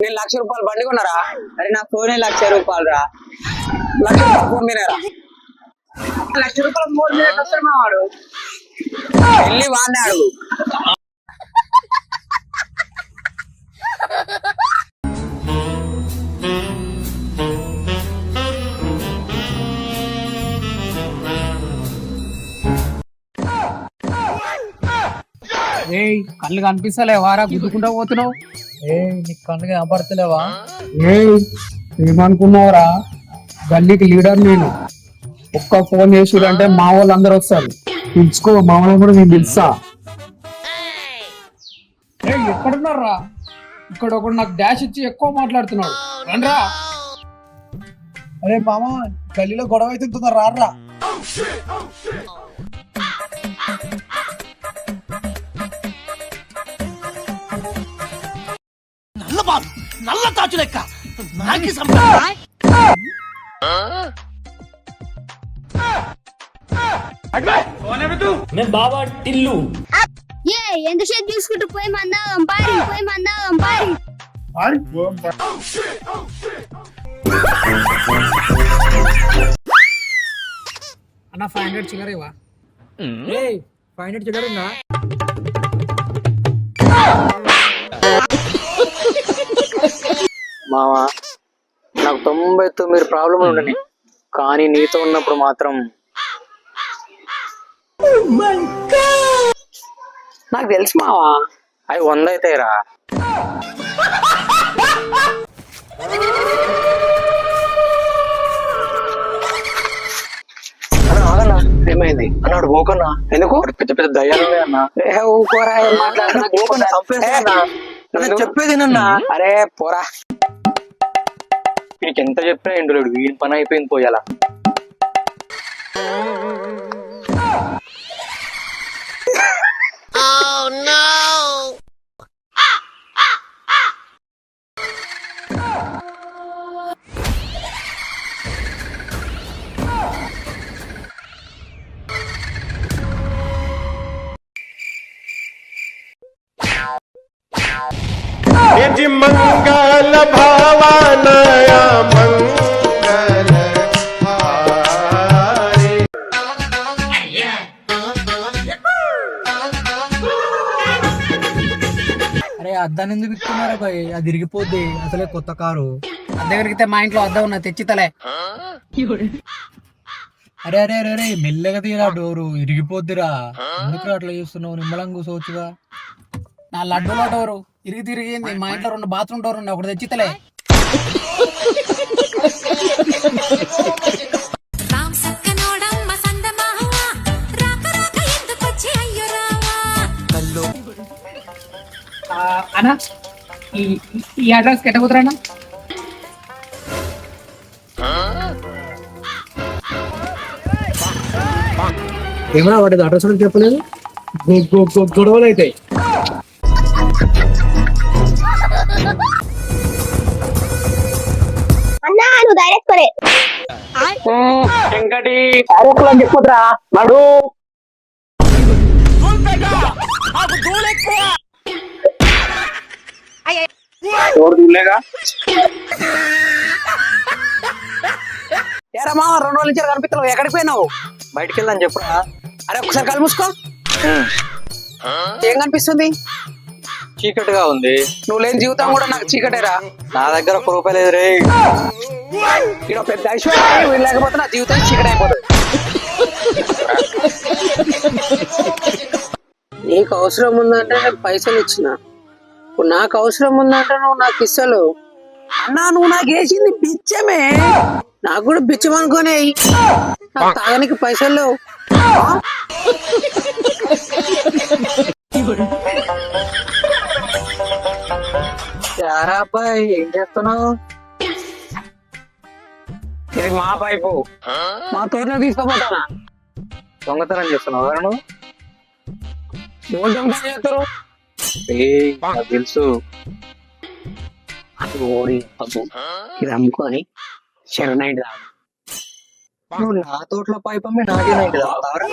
నేను ₹1,00,000 బండి కొన్నారా? అరే నా ఫోన్ ₹1,00,000 రా. ₹1,00,000 ఫోన్ మీనేరా? ₹1,00,000 ఫోన్ మీద వస్తాడు మా వాడు. వెళ్ళి వాడిని అడుగు. కళ్ళు కనిపిస్తలేవారా? గుద్దుకుంటా పోతున్నావు. నీకు కళ్ళకి కనపడతలేవా? ఏమనుకున్నావురా? గల్లీకి లీడర్ నేను. ఒక్క ఫోన్ చేసిరంటే మా వాళ్ళు అందరు వస్తారు. పిలుచుకో, మా వాళ్ళు కూడా నేను పిలుస్తా. ఎక్కడున్నారా? ఇక్కడ ఒకడు నాకు డాష్ ఇచ్చి ఎక్కువ మాట్లాడుతున్నాడు. రండ్రా. అరే మామ, గల్లీలో గొడవ అవుతుందా? రారా. నల్ల తాచు లెక్క బాబా టిల్లు ఎంతసేపు చూసుకుంటూ పోయి మందాగం పారి అన్న 500 చిల్లరేవా? 500 చిల్లరుందా? మావా, నాకు 99 ప్రాబ్లం ఉండని, కానీ నీతో ఉన్నప్పుడు మాత్రం నాకు తెలుసు మావా, అవి 100 అవుతాయిరా. ఏమైంది అన్నాడు? పోకన్నా. ఎందుకు? పెద్ద పెద్ద దయ్యాలు అన్నా. ఊకోరా, చెప్పేది నన్నా. అరే పోరా, వీనికి ఎంత చెప్పినా ఎండులేడు. వీని పని అయిపోయింది పోయాలా. మంగళ భావనయ మంగళ హారి. అరే అద్దాన్ని ఎందుకు ఇస్తున్నారా భయ్? అది ఇరిగిపోద్ది. అసలే కొత్త కారు. దగ్గరికి మా ఇంట్లో అద్దం ఉన్నా, తెచ్చితలే. అరే అరే అరే అరే, మెల్లగా తీరా, డోరు ఇరిగిపోద్దిరా. ఎందుకు అట్లా చేస్తున్నావు? నిమ్మలం కూర్చోవచ్చుగా. నా లడ్డూల డోరు తిరిగింది. మా ఇంట్లో 2 బాత్రూమ్ డోర్ ఉన్నాయి, ఒకటి తెచ్చితలే. అన్నా, ఈ అడ్రస్ ఎట్టబోతున్నా? ఏమన్నా వాటి అడ్రస్ చెప్పలేదు. గొడవలు అవుతాయి. అన్నా నువ్వు డైరెక్ట్ కొరే వెంకటి అని చెప్పొద్దురా నడు. చూడలేగా ఏరమ్మా, 2 రోజుల నుంచి కనిపిస్తున్నావు. ఎక్కడికి పోయినావు? బయటికి వెళ్దాని చెప్పురా. అరే ఒకసారి కళ్ళు మూసుకో. ఏం కనిపిస్తుంది? చీకటిగా ఉంది. నువ్వు లేని జీవితం కూడా నాకు చీకటేరా. నా దగ్గర ₹1 లేదు రే. ఇక్కడ పెద్ద ఐశ్వర్యం లేకపోతే నా జీవితం చీకటి అయిపోతుంది. నీకు అవసరం ఉందంటే నేను పైసలు ఇచ్చిన. ఇప్పుడు నాకు అవసరం ఉందంటే నువ్వు నాకు ఇస్తలు. అన్నా, నువ్వు నాకు వేసింది బిచ్చమే. నాకు కూడా బిచ్చం అనుకోనే. నాకు తాగడానికి పైసలు లేవు. యారా అబ్బాయి, ఏం చేస్తున్నావు? ఇది మా పైపు, మా తోటలో తీసుకోపోతానా? దొంగతనం చేస్తున్నావు. ఎవరు దొంగతనం చేస్తారు? నాకు తెలుసు. అది ఓడి పప్పు ఇది అమ్ముకొని శరణైంటి తాగు. నువ్వు నా తోటలో పైపు అమ్మి నాకే నైంటి తాగుతావరా?